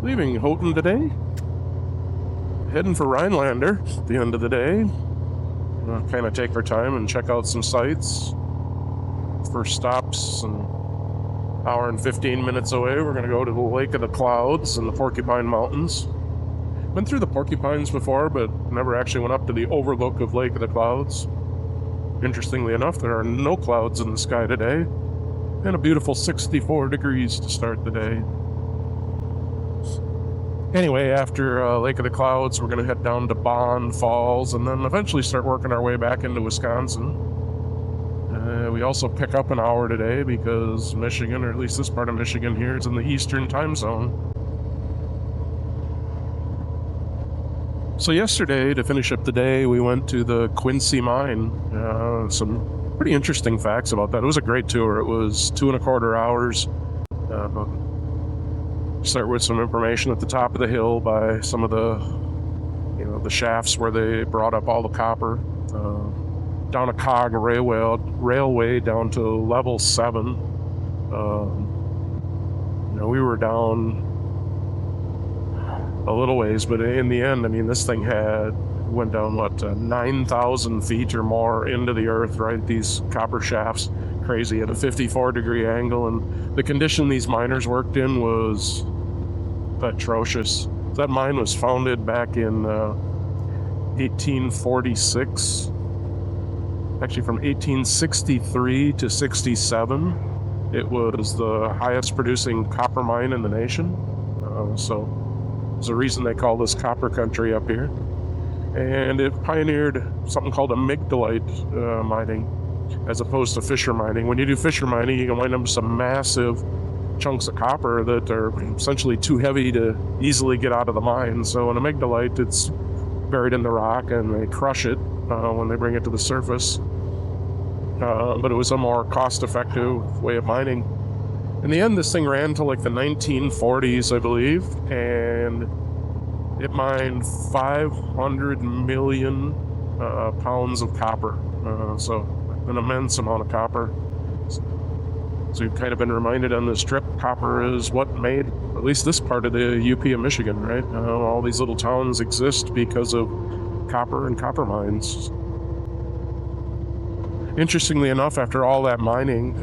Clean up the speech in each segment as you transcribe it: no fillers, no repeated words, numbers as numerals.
Leaving Houghton today. Heading for Rhinelander at the end of the day. Kind of take our time and check out some sites. First stops, an hour and 15 minutes away, we're going to go to the Lake of the Clouds in the Porcupine Mountains. Been through the Porcupines before, but never actually went up to the overlook of Lake of the Clouds. Interestingly enough, there are no clouds in the sky today, and a beautiful 64 degrees to start the day. Anyway, after Lake of the Clouds, we're going to head down to Bond Falls and then eventually start working our way back into Wisconsin. We also pick up an hour today because Michigan, or at least this part of Michigan here, is in the Eastern time zone. So yesterday, to finish up the day, we went to the Quincy Mine. Some pretty interesting facts about that. It was a great tour. It was 2.25 hours. Start with some information at the top of the hill by some of the, the shafts where they brought up all the copper. Down a H.O.G railway down to level 7. We were down a little ways, but in the end, this thing went down 9,000 feet or more into the earth, right? These copper shafts, crazy, at a 54-degree angle, and the condition these miners worked in was atrocious. That mine was founded back in 1846. Actually, from 1863 to 67, it was the highest producing copper mine in the nation. So there's a reason they call this copper country up here. And it pioneered something called amygdalite mining, as opposed to fissure mining. When you do fissure mining, you can wind up with some massive chunks of copper that are essentially too heavy to easily get out of the mine. So an amygdalite, it's buried in the rock and they crush it when they bring it to the surface. But it was a more cost-effective way of mining. In the end, this thing ran to like the 1940s, I believe, and it mined 500 million pounds of copper. So an immense amount of copper. So we've kind of been reminded on this trip, copper is what made at least this part of the UP of Michigan, right? All these little towns exist because of copper and copper mines. Interestingly enough, after all that mining,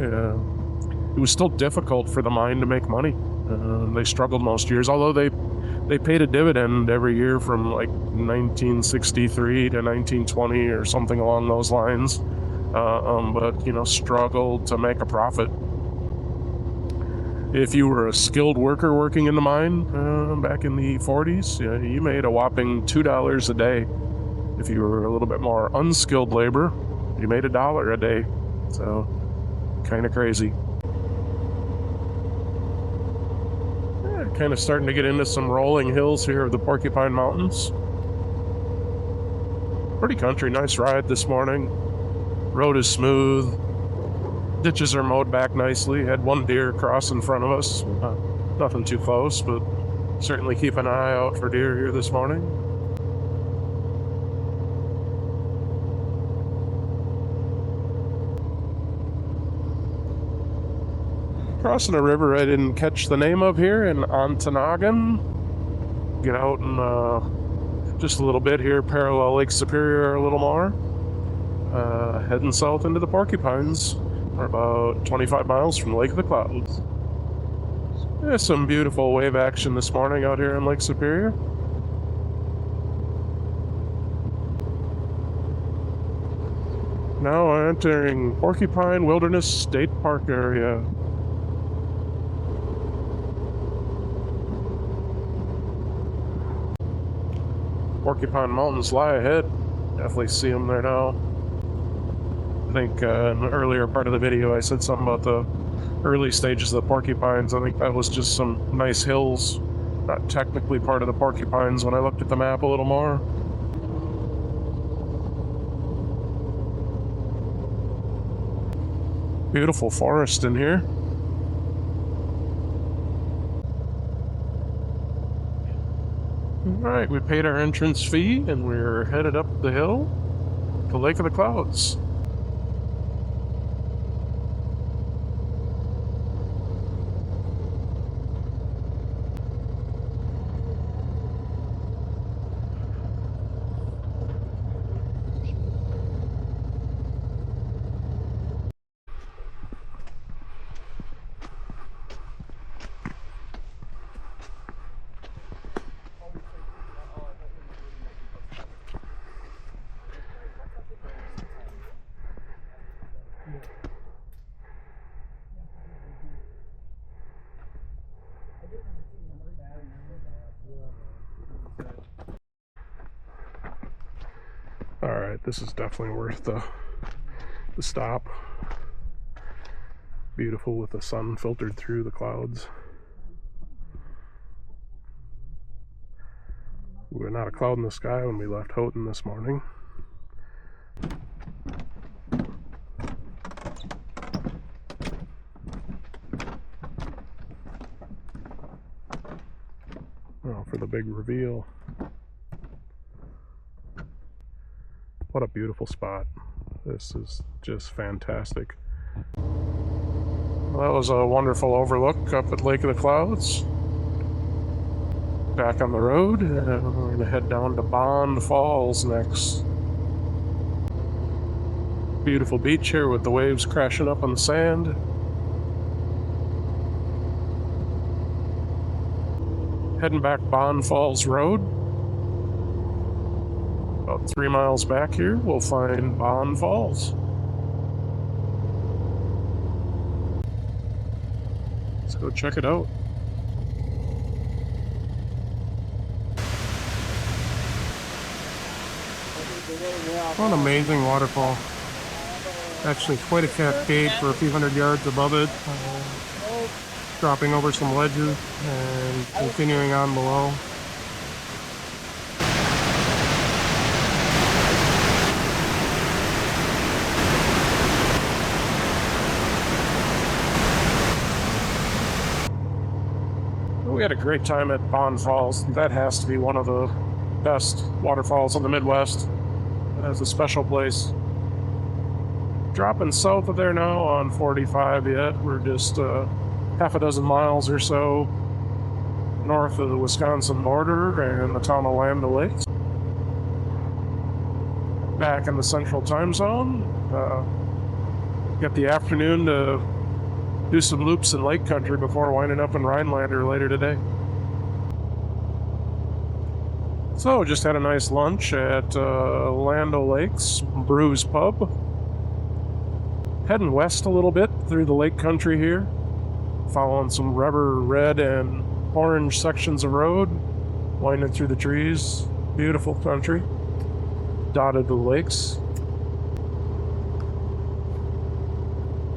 it was still difficult for the mine to make money. They struggled most years, although they paid a dividend every year from like 1963 to 1920 or something along those lines. But struggled to make a profit. If you were a skilled worker working in the mine back in the 40s, you made a whopping $2 a day. If you were a little bit more unskilled labor, you made $1 a day. So, kind of crazy. Kind of starting to get into some rolling hills here of the Porcupine Mountains. Pretty country, nice ride this morning. Road is smooth. Ditches are mowed back nicely. Had one deer cross in front of us. Nothing too close, but certainly keep an eye out for deer here this morning. Crossing a river I didn't catch the name of here in Ontonagon. Get out and just a little bit here, parallel Lake Superior a little more. Heading south into the Porcupines. We're about 25 miles from Lake of the Clouds. There's some beautiful wave action this morning out here in Lake Superior. Now entering Porcupine Wilderness State Park area. Porcupine Mountains lie ahead. Definitely see them there now. I think in the earlier part of the video I said something about the early stages of the Porcupines. I think that was just some nice hills, not technically part of the Porcupines when I looked at the map a little more. Beautiful forest in here. Alright, we paid our entrance fee and we're headed up the hill to Lake of the Clouds. Alright, this is definitely worth the stop. Beautiful with the sun filtered through the clouds. We were not a cloud in the sky when we left Houghton this morning. Oh, for the big reveal. What a beautiful spot. This is just fantastic. Well, that was a wonderful overlook up at Lake of the Clouds. Back on the road, we're going to head down to Bond Falls next. Beautiful beach here with the waves crashing up on the sand. Heading back Bond Falls Road. About 3 miles back here, we'll find Bond Falls. Let's go check it out. What an amazing waterfall. Actually quite a cascade for a few hundred yards above it. Dropping over some ledges and continuing on below. We had a great time at Bond Falls. That has to be one of the best waterfalls in the Midwest. It's a special place. Dropping south of there now on 45 yet. We're just half a dozen miles or so north of the Wisconsin border and the town of Land O'Lakes. Back in the central time zone. Got the afternoon to do some loops in Lake Country before winding up in Rhinelander later today. So, just had a nice lunch at Land O'Lakes Brews Pub. Heading west a little bit through the Lake Country here. Following some rubber red and orange sections of road. Winding through the trees. Beautiful country. Dotted the lakes.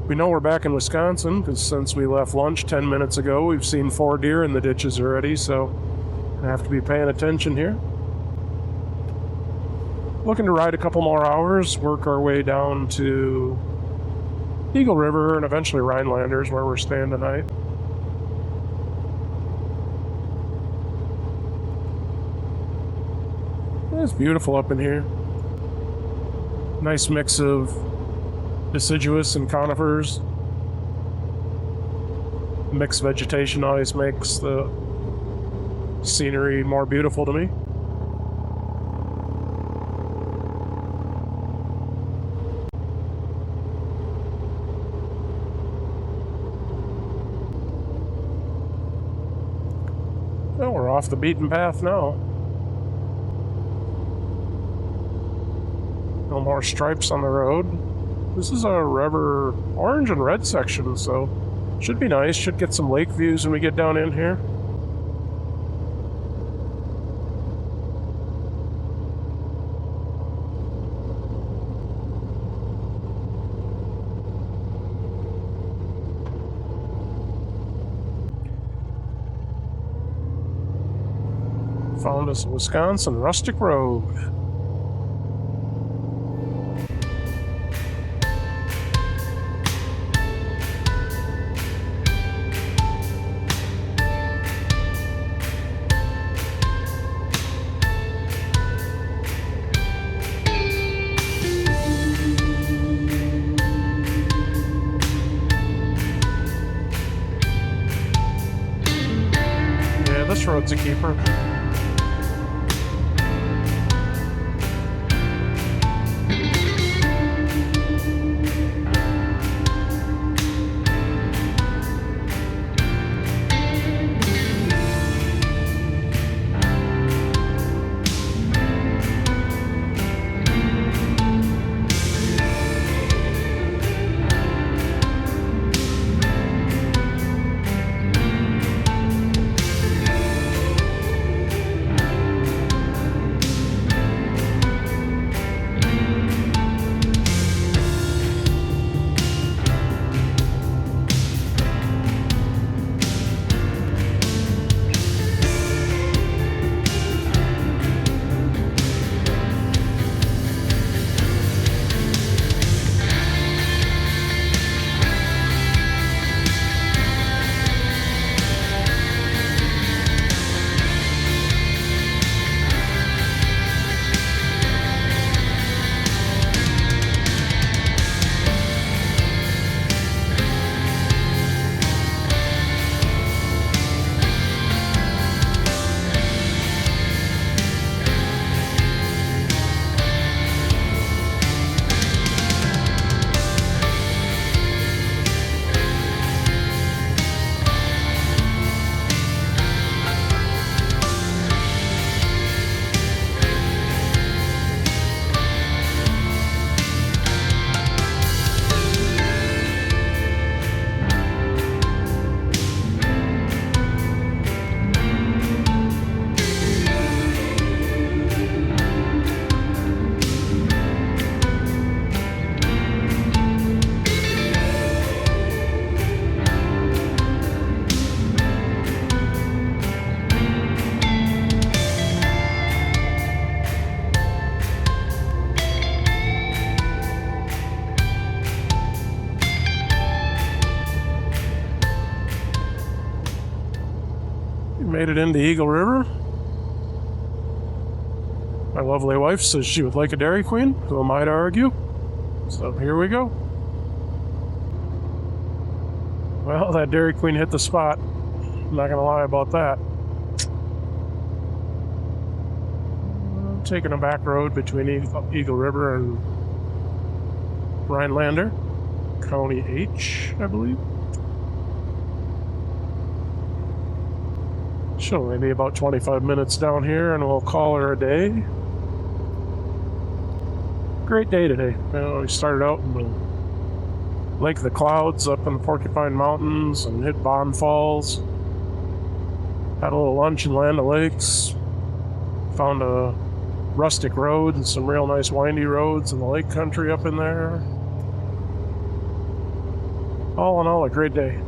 We know we're back in Wisconsin because since we left lunch 10 minutes ago, we've seen 4 deer in the ditches already, so I have to be paying attention here. Looking to ride a couple more hours, work our way down to Eagle River and eventually Rhinelanders, where we're staying tonight. It's beautiful up in here. Nice mix of deciduous and conifers. Mixed vegetation always makes the scenery more beautiful to me. Well, we're off the beaten path now. No more stripes on the road. This is a rubber orange and red section, so should be nice. Should get some lake views when we get down in here. Found us a Wisconsin Rustic Road. This road's a keeper. We made it into Eagle River. My lovely wife says she would like a Dairy Queen. Who am I to argue? So here we go. Well, that Dairy Queen hit the spot. I'm not gonna lie about that. I'm taking a back road between Eagle River and Rhinelander, County H, I believe. She'll only be about 25 minutes down here, and we'll call her a day. Great day today. We started out in the Lake of the Clouds up in the Porcupine Mountains and hit Bond Falls. Had a little lunch in Land O'Lakes. Found a rustic road and some real nice windy roads in the lake country up in there. All in all, a great day.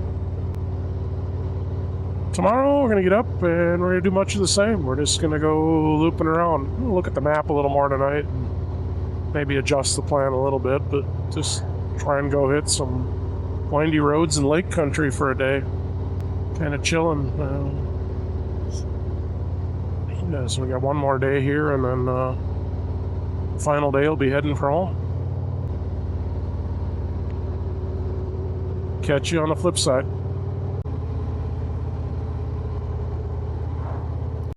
Tomorrow we're going to get up and we're going to do much of the same. We're just going to go looping around. We'll look at the map a little more tonight and maybe adjust the plan a little bit, but just try and go hit some windy roads and lake country for a day. Kind of chilling. Yeah, so we got one more day here, and then final day we'll be heading for home. Catch you on the flip side.